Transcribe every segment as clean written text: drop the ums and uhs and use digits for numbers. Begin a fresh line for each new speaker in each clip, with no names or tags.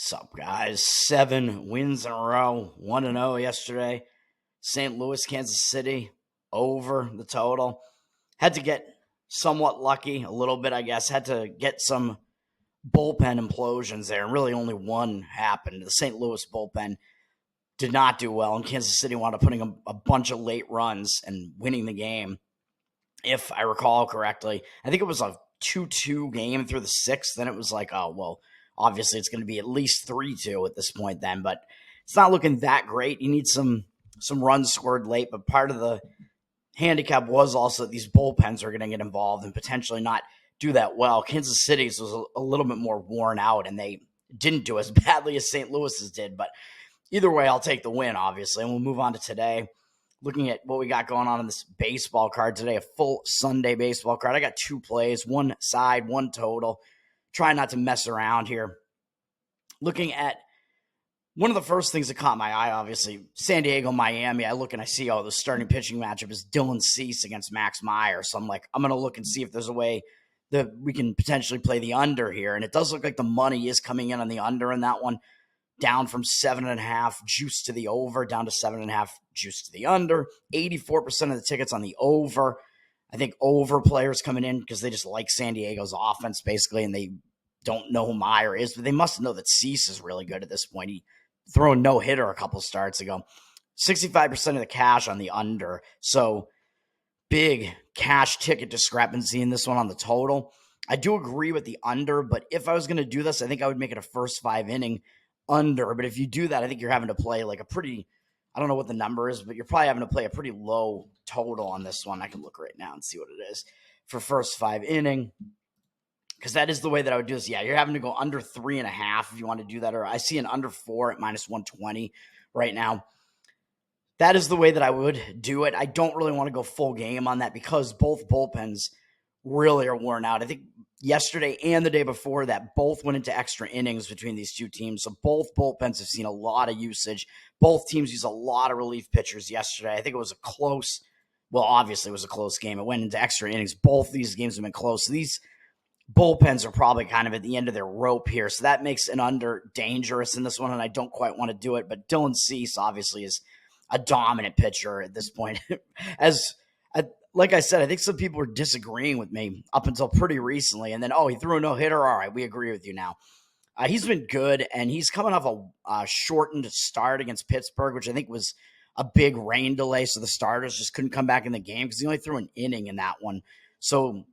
Sup, guys? 7 wins in a row. 1-0 yesterday. St. Louis, Kansas City, over the total. Had to get somewhat lucky, a little bit, I guess. Had to get some bullpen implosions there, and really only one happened. The St. Louis bullpen did not do well, and Kansas City wound up putting a bunch of late runs and winning the game, if I recall correctly. I think it was a 2-2 game through the sixth. Then it was like, oh, well, obviously it's going to be at least 3-2 at this point then, but it's not looking that great. You need some runs scored late, but part of the handicap was also that these bullpens are going to get involved and potentially not do that well. Kansas City's was a little bit more worn out, and they didn't do as badly as St. Louis's did, but either way, I'll take the win, obviously, and we'll move on to today. Looking at what we got going on in this baseball card today, a full Sunday baseball card. I got two plays, one side, one total. Try not to mess around here. Looking at one of the first things that caught my eye, obviously, San Diego, Miami. I look and I see, the starting pitching matchup is Dylan Cease against Max Meyer. So I'm like, I'm going to look and see if there's a way that we can potentially play the under here. And it does look like the money is coming in on the under in that one. Down from 7.5 juice to the over, down to 7.5 juice to the under. 84% of the tickets on the over. I think over players coming in because they just like San Diego's offense, basically, and they don't know who Meyer is, but they must know that Cease is really good at this point. He threw a no-hitter a couple starts ago. 65% of the cash on the under. So big cash ticket discrepancy in this one on the total. I do agree with the under, but if I was going to do this, I think I would make it a first 5-inning under. But if you do that, I think you're having to play like a pretty, I don't know what the number is, but you're probably having to play a pretty low total on this one. I can look right now and see what it is for first 5-inning, because that is the way that I would do this. Yeah, you're having to go under 3.5 if you want to do that. Or I see an under 4 at -120 right now. That is the way that I would do it. I don't really want to go full game on that because both bullpens really are worn out. I think yesterday and the day before that both went into extra innings between these two teams. So both bullpens have seen a lot of usage. Both teams use a lot of relief pitchers yesterday. I think it was obviously it was a close game. It went into extra innings. Both these games have been close. So these bullpens are probably kind of at the end of their rope here. So that makes an under dangerous in this one, and I don't quite want to do it. But Dylan Cease obviously is a dominant pitcher at this point. Like I said, I think some people were disagreeing with me up until pretty recently. And then, he threw a no-hitter. All right, we agree with you now. He's been good, and he's coming off a shortened start against Pittsburgh, which I think was a big rain delay, so the starters just couldn't come back in the game because he only threw an inning in that one. So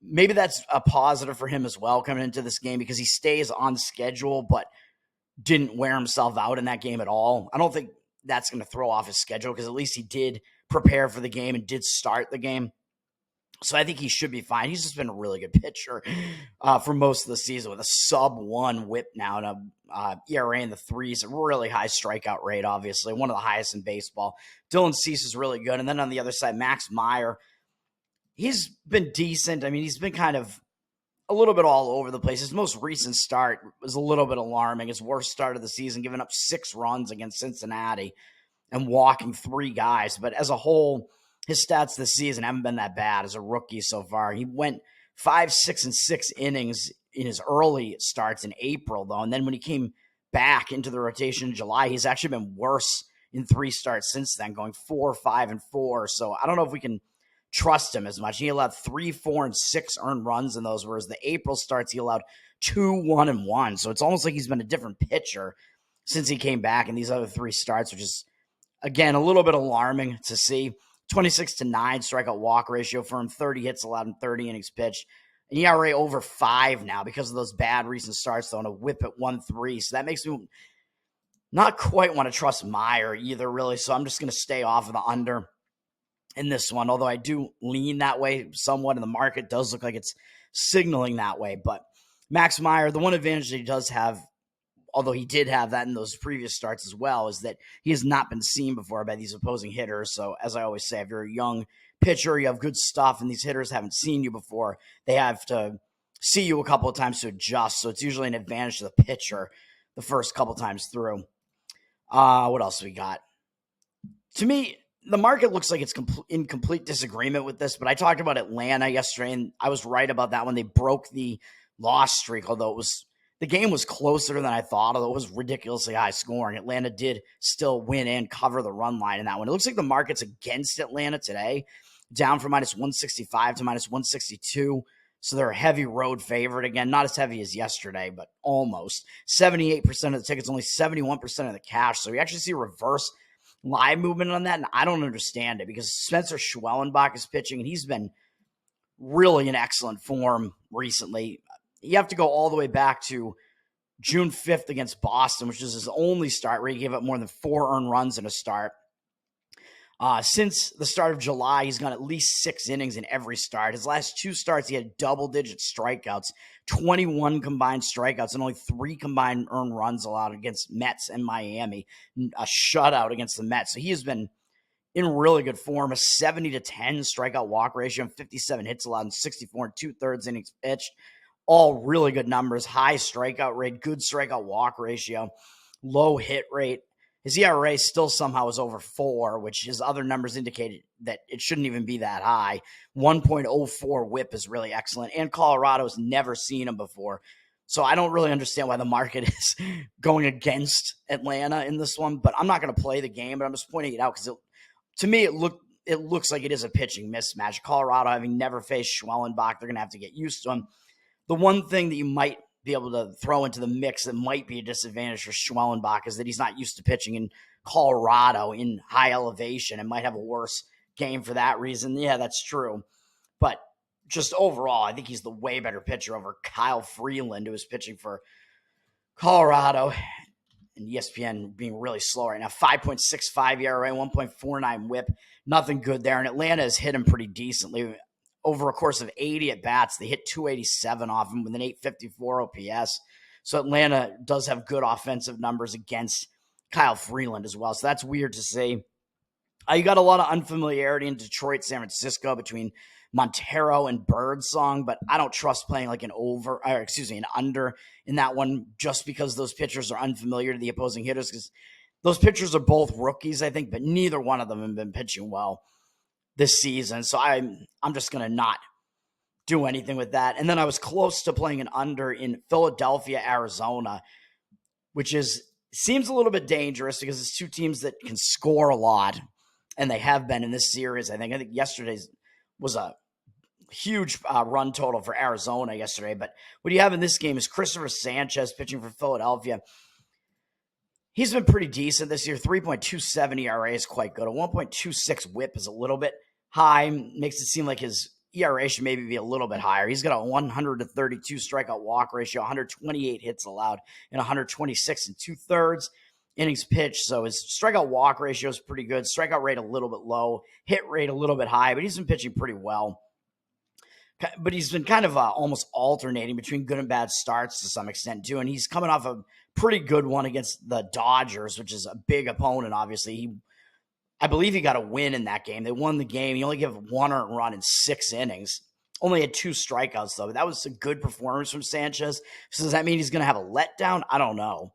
maybe that's a positive for him as well coming into this game because he stays on schedule but didn't wear himself out in that game at all. I don't think that's going to throw off his schedule because at least he did prepare for the game and did start the game. So I think he should be fine. He's just been a really good pitcher for most of the season with a sub-1 whip now and a ERA in the threes, a really high strikeout rate, obviously, one of the highest in baseball. Dylan Cease is really good. And then on the other side, Max Meyer, he's been decent. I mean, he's been kind of a little bit all over the place. His most recent start was a little bit alarming. His worst start of the season, giving up 6 runs against Cincinnati and walking 3 guys. But as a whole, his stats this season haven't been that bad as a rookie so far. He went 5, 6, and 6 innings in his early starts in April, though. And then when he came back into the rotation in July, he's actually been worse in 3 starts since then, going 4, 5, and 4. So I don't know if we can trust him as much. He allowed 3, 4, and 6 earned runs in those, whereas the April starts, he allowed 2, 1, and 1. So it's almost like he's been a different pitcher since he came back in these other 3 starts, which is, again, a little bit alarming to see. 26-9 strikeout walk ratio for him, 30 hits allowed in 30 innings pitched. An ERA over 5 now because of those bad recent starts, though, and a whip at 1.3. So that makes me not quite want to trust Meyer either, really. So I'm just going to stay off of the under in this one, although I do lean that way somewhat, and the market does look like it's signaling that way. But Max Meyer, the one advantage that he does have, although he did have that in those previous starts as well, is that he has not been seen before by these opposing hitters. So as I always say, if you're a young pitcher, you have good stuff, and these hitters haven't seen you before, they have to see you a couple of times to adjust. So it's usually an advantage to the pitcher the first couple times through. What else we got? To me, the market looks like it's in complete disagreement with this, but I talked about Atlanta yesterday, and I was right about that when they broke the loss streak, although it was the game was closer than I thought, although it was ridiculously high scoring. Atlanta did still win and cover the run line in that one. It looks like the market's against Atlanta today, down from minus 165 to minus 162. So they're a heavy road favorite. Again, not as heavy as yesterday, but almost. 78% of the tickets, only 71% of the cash. So we actually see reverse live movement on that, and I don't understand it because Spencer Schwellenbach is pitching, and he's been really in excellent form recently. You have to go all the way back to June 5th against Boston, which is his only start where he gave up more than 4 earned runs in a start. Since the start of July, he's gone at least 6 innings in every start. His last 2 starts, he had double-digit strikeouts, 21 combined strikeouts, and only 3 combined earned runs allowed against Mets and Miami. A shutout against the Mets. So he has been in really good form, a 70-10 strikeout walk ratio, and 57 hits allowed in 64 and 2/3 innings pitched. All really good numbers. High strikeout rate, good strikeout walk ratio, low hit rate. His ERA still somehow is over 4, which his other numbers indicated that it shouldn't even be that high. 1.04 whip is really excellent, and Colorado's never seen him before. So I don't really understand why the market is going against Atlanta in this one, but I'm not going to play the game, but I'm just pointing it out because to me, it looks like it is a pitching mismatch. Colorado, having never faced Schwellenbach, they're going to have to get used to him. The one thing that you might be able to throw into the mix that might be a disadvantage for Schwellenbach is that he's not used to pitching in Colorado in high elevation and might have a worse game for that reason. Yeah, that's true. But just overall, I think he's the way better pitcher over Kyle Freeland, who is pitching for Colorado. And ESPN being really slow right now. 5.65 ERA, 1.49 whip. Nothing good there. And Atlanta has hit him pretty decently. Over a course of 80 at-bats, they hit 287 off him with an 854 OPS. So Atlanta does have good offensive numbers against Kyle Freeland as well. So that's weird to see. You got a lot of unfamiliarity in Detroit, San Francisco between Montero and Birdsong, but I don't trust playing like an under in that one just because those pitchers are unfamiliar to the opposing hitters, because those pitchers are both rookies, I think, but neither one of them have been pitching well this season. So I'm just going to not do anything with that. And then I was close to playing an under in Philadelphia, Arizona, which seems a little bit dangerous because it's 2 teams that can score a lot, and they have been in this series. I think yesterday's was a huge run total for Arizona yesterday. But what you have in this game is Christopher Sanchez pitching for Philadelphia. He's been pretty decent this year. 3.27 ERA is quite good. A 1.26 whip is a little bit high. Makes it seem like his ERA should maybe be a little bit higher. He's got a 132 strikeout walk ratio, 128 hits allowed, and 126 and 2/3 innings pitched. So his strikeout walk ratio is pretty good. Strikeout rate a little bit low. Hit rate a little bit high, but he's been pitching pretty well. But he's been kind of almost alternating between good and bad starts to some extent too. And he's coming off a pretty good one against the Dodgers, which is a big opponent, obviously. I believe he got a win in that game. They won the game. He only gave 1 earned run in 6 innings. Only had 2 strikeouts, though. That was a good performance from Sanchez. So does that mean he's going to have a letdown? I don't know.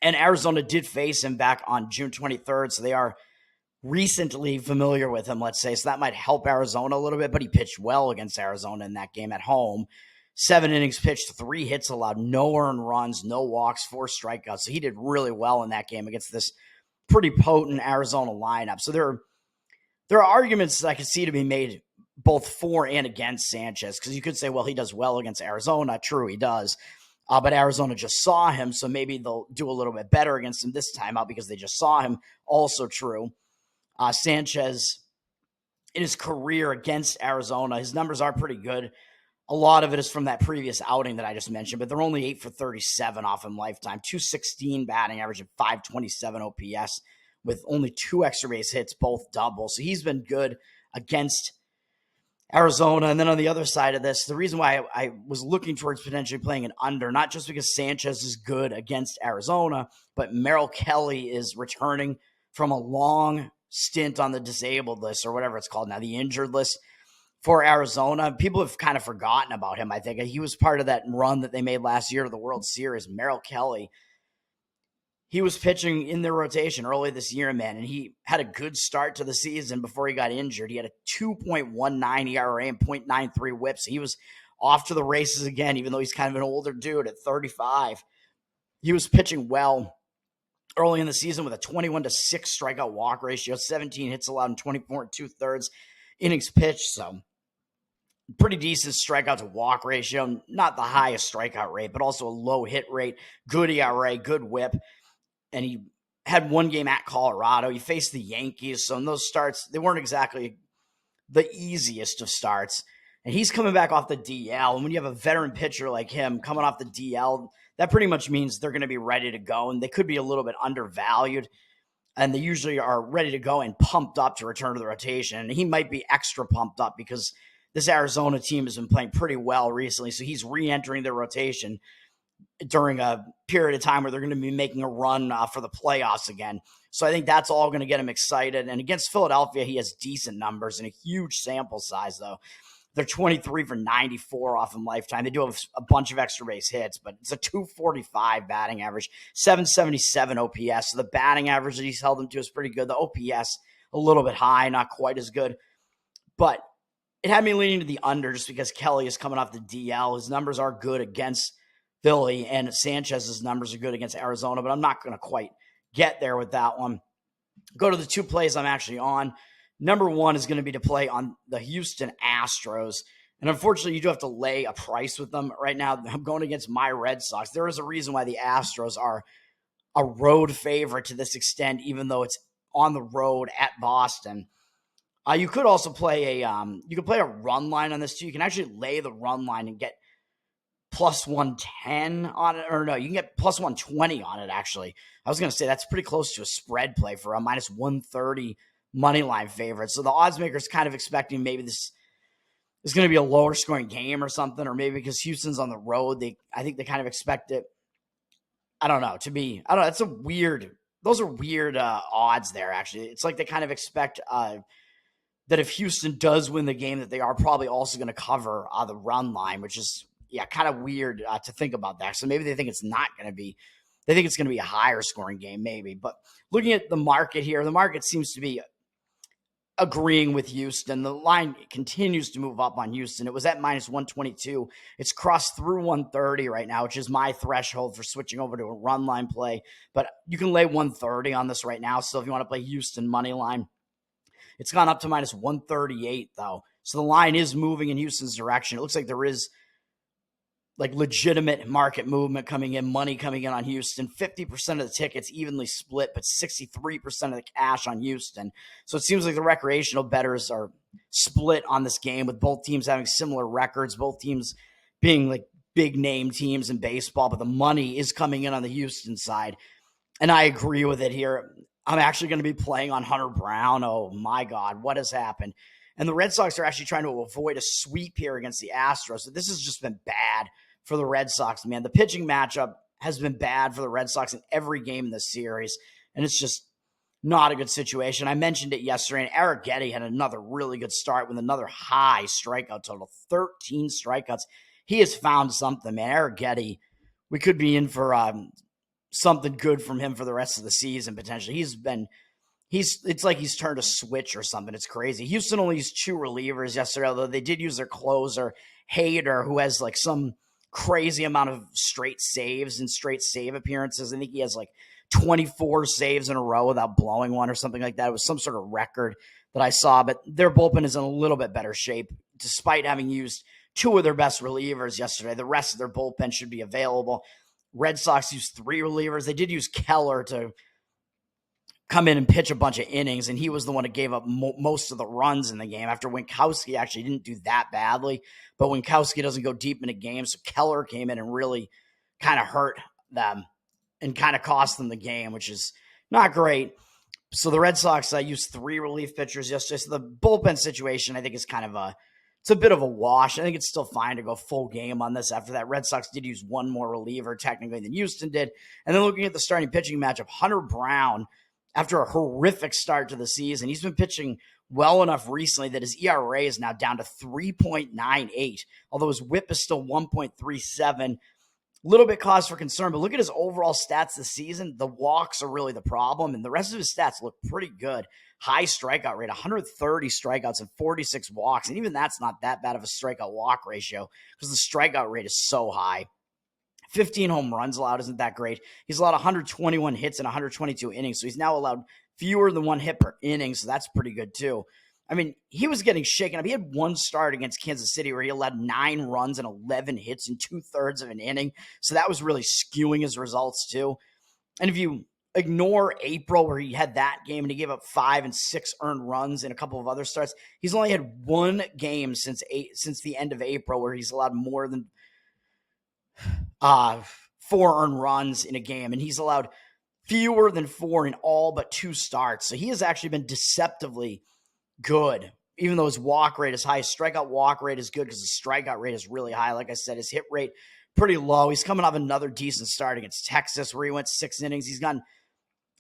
And Arizona did face him back on June 23rd, so they are recently familiar with him, let's say. So that might help Arizona a little bit, but he pitched well against Arizona in that game at home. 7 innings pitched, 3 hits allowed, no earned runs, no walks, 4 strikeouts. So he did really well in that game against this pretty potent Arizona lineup. So there are arguments that I could see to be made both for and against Sanchez, because you could say, well, he does well against Arizona. True, he does. But Arizona just saw him, so maybe they'll do a little bit better against him this time out because they just saw him. Also true. Sanchez, in his career against Arizona, his numbers are pretty good. A lot of it is from that previous outing that I just mentioned, but they're only 8 for 37 off him lifetime. 216 batting average and 527 OPS with only 2 extra base hits, both doubles. So he's been good against Arizona. And then on the other side of this, the reason why I was looking towards potentially playing an under, not just because Sanchez is good against Arizona, but Merrill Kelly is returning from a long stint on the disabled list, or whatever it's called now, the injured list for Arizona. People have kind of forgotten about him, I think. He was part of that run that they made last year to the World Series. Merrill Kelly, he was pitching in their rotation early this year, man, and he had a good start to the season before he got injured. He had a 2.19 ERA and 0.93 whips. He was off to the races again, even though he's kind of an older dude at 35. He was pitching well early in the season with a 21-6 strikeout walk ratio, 17 hits allowed, and 24 and 2/3 innings pitched. So pretty decent strikeout to walk ratio, not the highest strikeout rate, but also a low hit rate, good ERA, good whip. And he had one game at Colorado. He faced the Yankees. So in those starts, they weren't exactly the easiest of starts. And he's coming back off the DL. And when you have a veteran pitcher like him coming off the DL, that pretty much means they're going to be ready to go. And they could be a little bit undervalued. And they usually are ready to go and pumped up to return to the rotation. And he might be extra pumped up because this Arizona team has been playing pretty well recently. So he's re-entering their rotation during a period of time where they're going to be making a run for the playoffs again. So I think that's all going to get him excited. And against Philadelphia, he has decent numbers and a huge sample size, though. They're 23 for 94 off in lifetime. They do have a bunch of extra base hits, but it's a 245 batting average, 777 OPS. So the batting average that he's held them to is pretty good. The OPS, a little bit high, not quite as good. But it had me leaning to the under just because Kelly is coming off the DL. His numbers are good against Philly, and Sanchez's numbers are good against Arizona, but I'm not going to quite get there with that one. Go to the two plays I'm actually on. Number one is going to be to play on the Houston Astros. And unfortunately, you do have to lay a price with them right now. I'm going against my Red Sox. There is a reason why the Astros are a road favorite to this extent, even though it's on the road at Boston. You could also play a run line on this too. You can actually lay the run line and get plus 110 on it, or no, you can get plus 120 on it, actually. I was going to say that's pretty close to a spread play for a minus 130 money line favorite. So the odds makers kind of expecting maybe this is going to be a lower scoring game or something, or maybe because Houston's on the road, I think they kind of expect it. That's those are weird odds there, actually. It's like they kind of expect that if Houston does win the game, that they are probably also going to cover the run line, which is, kind of weird to think about that. So maybe they think it's not going to be, they think it's going to be a higher scoring game, maybe. But looking at the market here, the market seems to be agreeing with Houston. The line continues to move up on Houston. It was at minus 122. It's crossed through 130 right now, which is my threshold for switching over to a run line play. But you can lay 130 on this right now. So if you want to play Houston money line, it's gone up to minus 138 though. So the line is moving in Houston's direction. It looks like there is like legitimate market movement coming in, money coming in on Houston. 50% of the tickets evenly split, but 63% of the cash on Houston. So it seems like the recreational bettors are split on this game, with both teams having similar records, both teams being like big name teams in baseball, but the money is coming in on the Houston side. And I agree with it here. I'm actually going to be playing on Hunter Brown. Oh my God, what has happened? And the Red Sox are actually trying to avoid a sweep here against the Astros. So this has just been bad for the Red Sox, man. The pitching matchup has been bad for the Red Sox in every game in this series, and it's just not a good situation. I mentioned it yesterday, and Eric Getty had another really good start with another high strikeout total, 13 strikeouts. He has found something, man. Eric Getty, we could be in for something good from him for the rest of the season, potentially. It's like he's turned a switch or something. It's crazy. Houston only used 2 relievers yesterday, although they did use their closer, Hader, who has like some crazy amount of straight saves and straight save appearances. I think he has like 24 saves in a row without blowing one or something like that. It was some sort of record that I saw, but their bullpen is in a little bit better shape despite having used 2 of their best relievers yesterday. The rest of their bullpen should be available. Red Sox used 3 relievers. They did use Keller to come in and pitch a bunch of innings, and he was the one who gave up most of the runs in the game after Winkowski actually didn't do that badly. But Winkowski doesn't go deep in a game, so Keller came in and really kind of hurt them and kind of cost them the game, which is not great. So the Red Sox used 3 relief pitchers yesterday. So the bullpen situation, I think, is it's a bit of a wash. I think it's still fine to go full game on this after that. Red Sox did use 1 more reliever technically than Houston did. And then looking at the starting pitching matchup, Hunter Brown, after a horrific start to the season, he's been pitching well enough recently that his ERA is now down to 3.98, although his whip is still 1.37. little bit cause for concern, but look at his overall stats this season. The walks are really the problem, and the rest of his stats look pretty good. High strikeout rate, 130 strikeouts and 46 walks, and even that's not that bad of a strikeout walk ratio because the strikeout rate is so high. 15 home runs allowed isn't that great. He's allowed 121 hits in 122 innings, so he's now allowed fewer than one hit per inning, so that's pretty good too. I mean, he was getting shaken up. He had one start against Kansas City where he allowed 9 runs and 11 hits in 2/3 of an inning. So that was really skewing his results too. And if you ignore April where he had that game and he gave up 5 and 6 earned runs in a couple of other starts, he's only had one game since the end of April where he's allowed more than 4 earned runs in a game. And he's allowed fewer than 4 in all but 2 starts. So he has actually been deceptively good, even though his walk rate is high. His strikeout walk rate is good because his strikeout rate is really high. Like I said, his hit rate pretty low. He's coming off another decent start against Texas where he went 6 innings. He's gone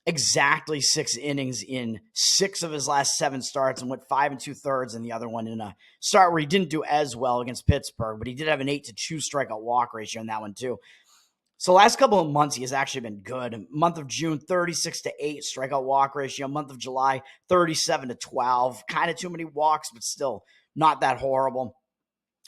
exactly 6 innings in 6 of his last 7 starts and went 5 2/3 in the other one in a start where he didn't do as well against Pittsburgh, but he did have an 8-2 strikeout walk ratio in that one too. So last couple of months, he has actually been good. Month of June, 36-8 strikeout walk ratio. Month of July, 37-12. Kind of too many walks, but still not that horrible.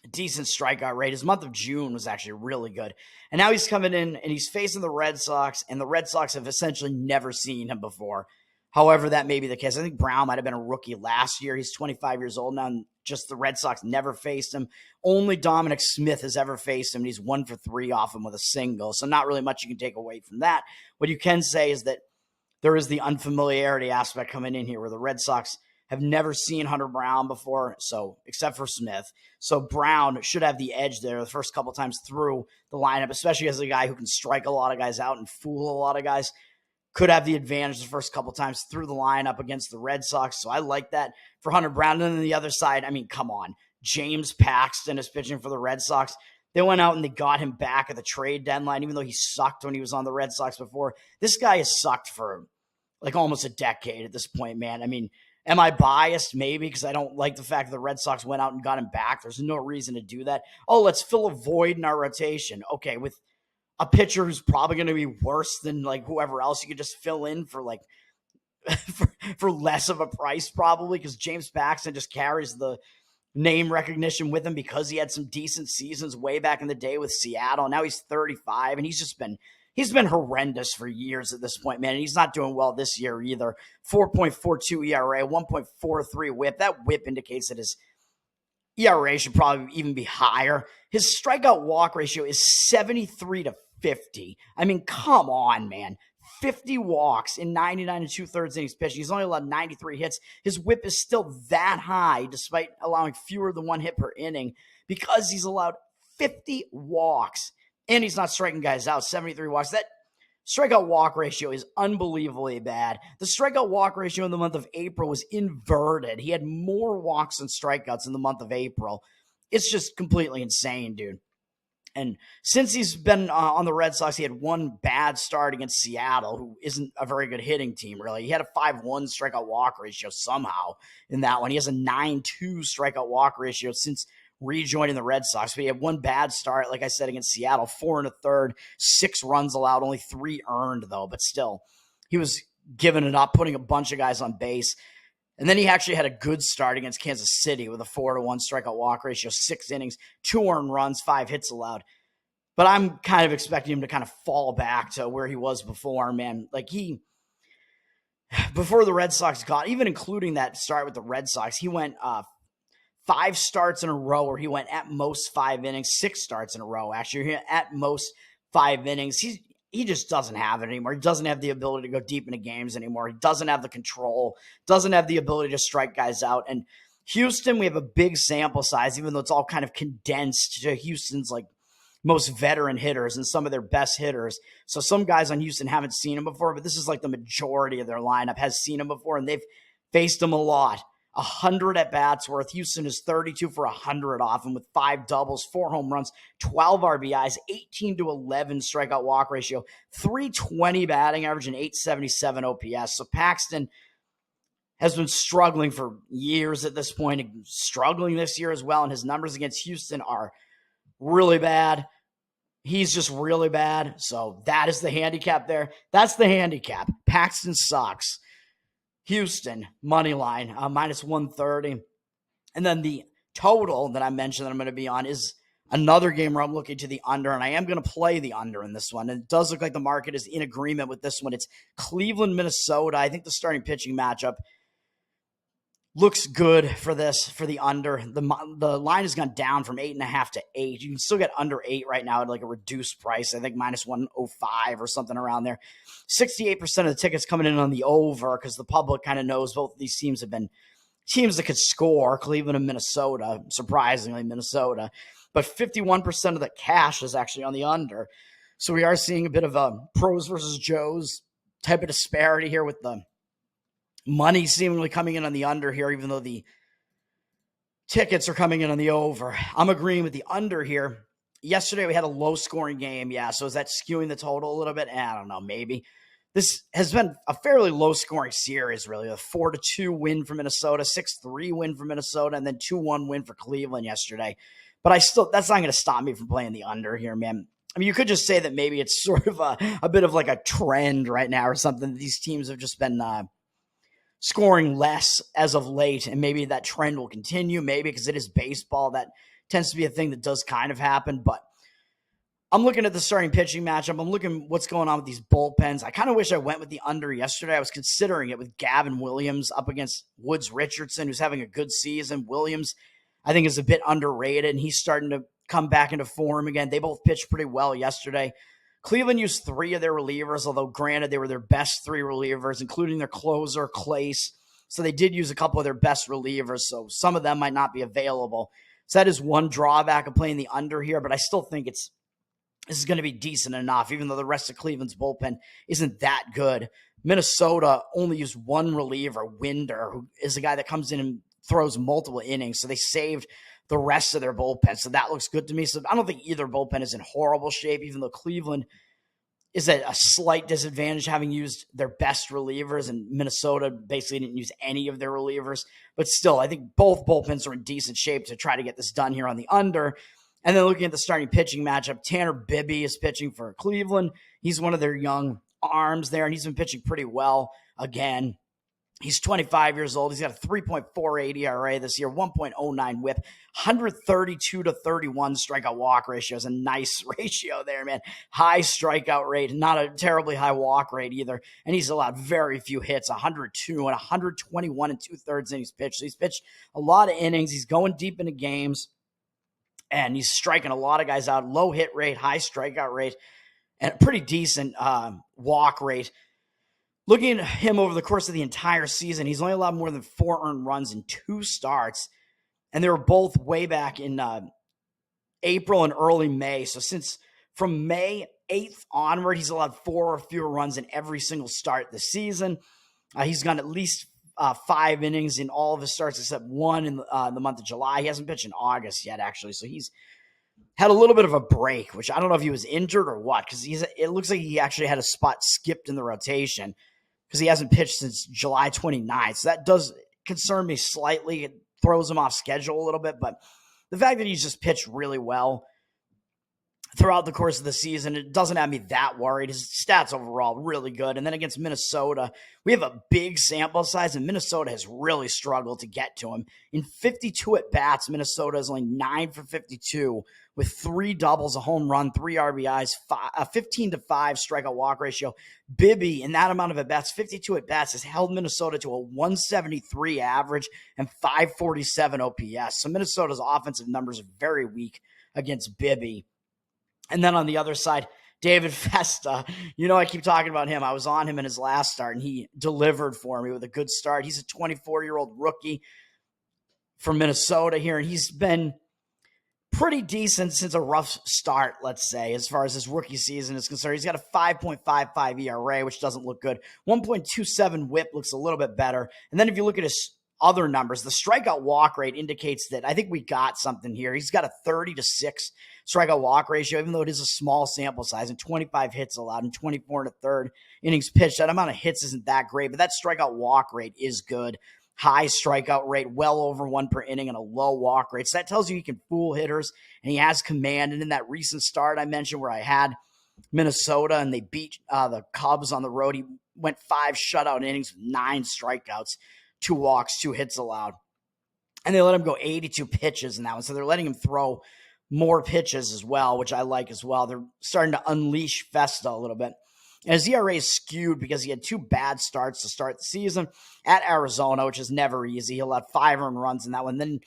Decent strikeout rate. His month of June was actually really good. And now he's coming in and he's facing the Red Sox, and the Red Sox have essentially never seen him before. However, that may be the case. I think Brown might have been a rookie last year. He's 25 years old now, and just the Red Sox never faced him. Only Dominic Smith has ever faced him, and he's 1 for 3 off him with a single. So not really much you can take away from that. What you can say is that there is the unfamiliarity aspect coming in here where the Red Sox have never seen Hunter Brown before, so except for Smith. So Brown should have the edge there the first couple times through the lineup, especially as a guy who can strike a lot of guys out and fool a lot of guys. Could have the advantage the first couple times through the lineup against the Red Sox. So I like that for Hunter Brown. And then the other side, I mean, come on. James Paxton is pitching for the Red Sox. They went out and they got him back at the trade deadline, even though he sucked when he was on the Red Sox before. This guy has sucked for like almost a decade at this point, man. I mean, am I biased? Maybe, because I don't like the fact that the Red Sox went out and got him back. There's no reason to do that. Oh, let's fill a void in our rotation. Okay, with a pitcher who's probably going to be worse than like whoever else you could just fill in for like for less of a price probably, because James Paxton just carries the name recognition with him because he had some decent seasons way back in the day with Seattle. Now he's 35 and he's been horrendous for years at this point, man. And he's not doing well this year either. 4.42 ERA, 1.43 whip. That whip indicates that his ERA should probably even be higher. His strikeout walk ratio is 73-50. I mean, come on, man. 50 walks in 99 2/3 innings pitched. He's only allowed 93 hits. His whip is still that high despite allowing fewer than 1 hit per inning because he's allowed 50 walks and he's not striking guys out. 73 walks. That strikeout walk ratio is unbelievably bad. The strikeout walk ratio in the month of April was inverted. He had more walks than strikeouts in the month of April. It's just completely insane, dude. And since he's been on the Red Sox, he had one bad start against Seattle, who isn't a very good hitting team, really. He had a 5.1 strikeout walk ratio somehow in that one. He has a 9.2 strikeout walk ratio since rejoining the Red Sox. But he had one bad start, like I said, against Seattle, 4 1/3, 6 runs allowed, only 3 earned, though. But still, he was giving it up, putting a bunch of guys on base. And then he actually had a good start against Kansas City with a 4-1 strikeout walk ratio, 6 innings, 2 earned runs, 5 hits allowed. But I'm kind of expecting him to kind of fall back to where he was before, man. Like before the Red Sox got, even including that start with the Red Sox, he went 5 starts in a row where he went at most 5 innings, 6 starts in a row, actually, at most 5 innings. He just doesn't have it anymore. He doesn't have the ability to go deep into games anymore. He doesn't have the control, doesn't have the ability to strike guys out. And Houston, we have a big sample size, even though it's all kind of condensed to Houston's like most veteran hitters and some of their best hitters. So some guys on Houston haven't seen him before, but this is like the majority of their lineup has seen him before, and they've faced him a lot. 100 at-bats worth. Houston is 32 for 100 off him with 5 doubles, 4 home runs, 12 RBIs, 18-11 strikeout walk ratio, 320 batting average, and 877 OPS. So Paxton has been struggling for years at this point, struggling this year as well, and his numbers against Houston are really bad. He's just really bad. So that is the handicap there. That's the handicap. Paxton sucks. Houston, money line, minus 130. And then the total that I mentioned that I'm going to be on is another game where I'm looking to the under, and I am going to play the under in this one. And it does look like the market is in agreement with this one. It's Cleveland, Minnesota. I think the starting pitching matchup looks good for this, for the under. The line has gone down from 8.5 to 8. You can still get under 8 right now at like a reduced price. I think minus 105 or something around there. 68% of the tickets coming in on the over because the public kind of knows both of these teams have been teams that could score, Cleveland and Minnesota, surprisingly Minnesota. But 51% of the cash is actually on the under. So we are seeing a bit of a pros versus Joes type of disparity here with the money seemingly coming in on the under here, even though the tickets are coming in on the over. I'm agreeing with the under here. Yesterday we had a low-scoring game, yeah, so is that skewing the total a little bit? I don't know, maybe. This has been a fairly low-scoring series, really. A 4-2 win for Minnesota, 6-3 win for Minnesota, and then 2-1 win for Cleveland yesterday. But that's not going to stop me from playing the under here, man. I mean, you could just say that maybe it's sort of a bit of like a trend right now or something. These teams have just been scoring less as of late, and maybe that trend will continue, maybe because it is baseball. That tends to be a thing that does kind of happen, but I'm looking at the starting pitching matchup. I'm looking what's going on with these bullpens. I kind of wish I went with the under yesterday. I was considering it with Gavin Williams up against Woods Richardson, who's having a good season. Williams, I think, is a bit underrated, and he's starting to come back into form again. They both pitched pretty well yesterday. Cleveland used 3 of their relievers, although granted they were their best 3 relievers, including their closer, Clace. So they did use a couple of their best relievers, so some of them might not be available. So that is one drawback of playing the under here, but I still think this is going to be decent enough, even though the rest of Cleveland's bullpen isn't that good. Minnesota only used 1 reliever, Winder, who is a guy that comes in and throws multiple innings, so they saved the rest of their bullpen. So that looks good to me. So I don't think either bullpen is in horrible shape, even though Cleveland is at a slight disadvantage having used their best relievers, and Minnesota basically didn't use any of their relievers. But still, I think both bullpens are in decent shape to try to get this done here on the under. And then looking at the starting pitching matchup, Tanner Bibby is pitching for Cleveland. He's one of their young arms there, and he's been pitching pretty well again. He's 25 years old. He's got a 3.48 ERA this year, 1.09 whip, 132 to 31 strikeout walk ratio is a nice ratio there, man. High strikeout rate, not a terribly high walk rate either. And he's allowed very few hits, 102 and 121 and 2/3 innings pitched. So he's pitched a lot of innings. He's going deep into games, and he's striking a lot of guys out. Low hit rate, high strikeout rate, and a pretty decent walk rate. Looking at him over the course of the entire season, he's only allowed more than 4 earned runs in 2 starts, and they were both way back in April and early May. So from May 8th onward, he's allowed 4 or fewer runs in every single start this season. He's gone at least 5 innings in all of his starts except 1 in the month of July. He hasn't pitched in August yet, actually, so he's had a little bit of a break, which I don't know if he was injured or what, because it looks like he actually had a spot skipped in the rotation, because he hasn't pitched since July 29th. So that does concern me slightly. It throws him off schedule a little bit. But the fact that he's just pitched really well throughout the course of the season, it doesn't have me that worried. His stats overall really good. And then against Minnesota, we have a big sample size, and Minnesota has really struggled to get to him. In 52 at-bats, Minnesota is only 9 for 52 with 3 doubles, a home run, 3 RBIs, 15-5 strikeout walk ratio. Bibby, in that amount of at-bats, 52 at-bats, has held Minnesota to a 173 average and 547 OPS. So Minnesota's offensive numbers are very weak against Bibby. And then on the other side, David Festa, I keep talking about him. I was on him in his last start, and he delivered for me with a good start. He's a 24-year-old rookie from Minnesota here, and he's been pretty decent since a rough start, let's say, as far as his rookie season is concerned. He's got a 5.55 ERA, which doesn't look good. 1.27 whip looks a little bit better. And then if you look at his other numbers, the strikeout walk rate indicates that I think we got something here. He's got a 30-6 strikeout walk ratio, even though it is a small sample size, and 25 hits allowed and 24 1/3 innings pitched. That amount of hits isn't that great, but that strikeout walk rate is good. high strikeout rate, well over 1 per inning, and a low walk rate. So that tells you he can fool hitters, and he has command. And in that recent start I mentioned where I had Minnesota and they beat the Cubs on the road, he went 5 shutout innings with 9 strikeouts, 2 walks, 2 hits allowed. And they let him go 82 pitches in that one. So they're letting him throw more pitches as well, which I like as well. They're starting to unleash Festa a little bit. And his ERA is skewed because he had 2 bad starts to start the season at Arizona, which is never easy. He allowed 5 earned runs in that one. Then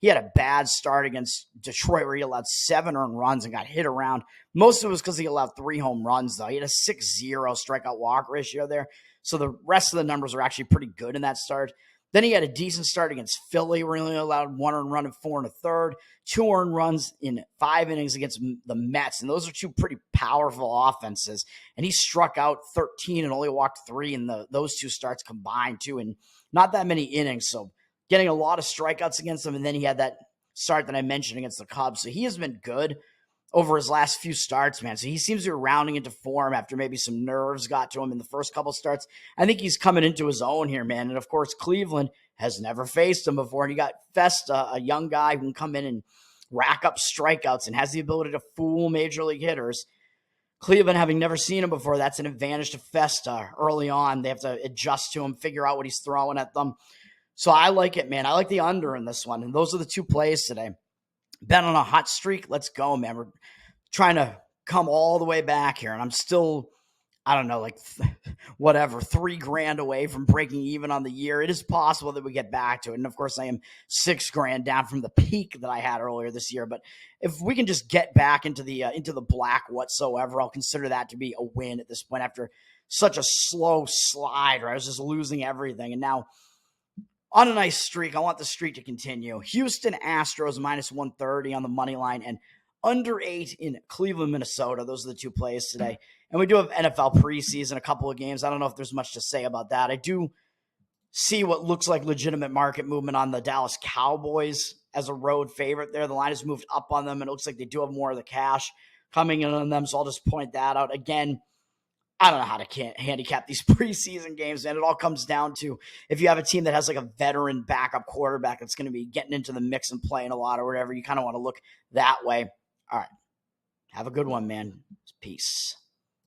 he had a bad start against Detroit where he allowed 7 earned runs and got hit around. Most of it was because he allowed 3 home runs, though. He had a 6.0 strikeout walk ratio there. So the rest of the numbers are actually pretty good in that start. Then he had a decent start against Philly where he only allowed 1 earned run in 4 1/3, 2 earned runs in 5 innings against the Mets. And those are 2 pretty powerful offenses. And he struck out 13 and only walked 3 in those 2 starts combined, too, and not that many innings. So getting a lot of strikeouts against them. And then he had that start that I mentioned against the Cubs. So he has been good over his last few starts, man. So he seems to be rounding into form after maybe some nerves got to him in the first couple starts. I think he's coming into his own here, man. And of course, Cleveland has never faced him before. And you got Festa, a young guy who can come in and rack up strikeouts and has the ability to fool major league hitters. Cleveland, having never seen him before, that's an advantage to Festa early on. They have to adjust to him, figure out what he's throwing at them. So I like it, man. I like the under in this one. And those are the 2 plays today. Bet on a hot streak. Let's go, man. We're trying to come all the way back here. And I'm still, I don't know, like whatever, $3,000 away from breaking even on the year. It is possible that we get back to it. And of course, I am $6,000 down from the peak that I had earlier this year. But if we can just get back into the black whatsoever, I'll consider that to be a win at this point after such a slow slide where I was just losing everything. And now on a nice streak, I want the streak to continue. Houston Astros minus 130 on the money line and under 8 in Cleveland, Minnesota. Those are the 2 plays today. And we do have NFL preseason, a couple of games. I don't know if there's much to say about that. I do see what looks like legitimate market movement on the Dallas Cowboys as a road favorite there. The line has moved up on them, and it looks like they do have more of the cash coming in on them. So I'll just point that out. Again, I don't know how to handicap these preseason games, and it all comes down to if you have a team that has like a veteran backup quarterback that's going to be getting into the mix and playing a lot or whatever, you kind of want to look that way. All right. Have a good one, man. Peace.